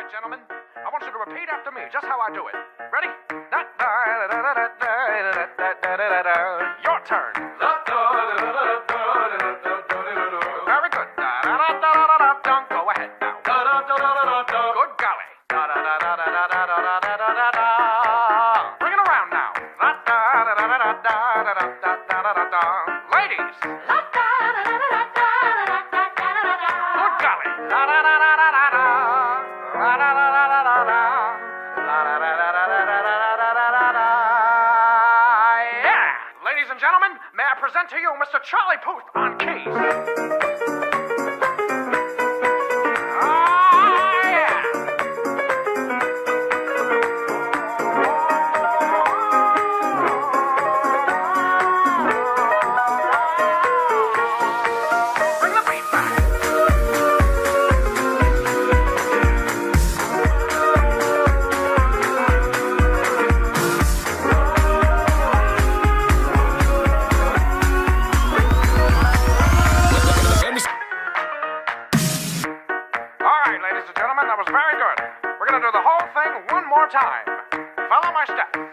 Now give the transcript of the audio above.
right, gentlemen. I want you to repeat after me, just how I do it. Ready? Your turn. Very good. Go ahead now. Good golly. Bring it around now. Ladies. Good golly. Yeah. Ladies and gentlemen, may I present to you Mr. Charlie Puth on keys. Ladies and gentlemen, that was very good. We're going to do the whole thing one more time. Follow my steps.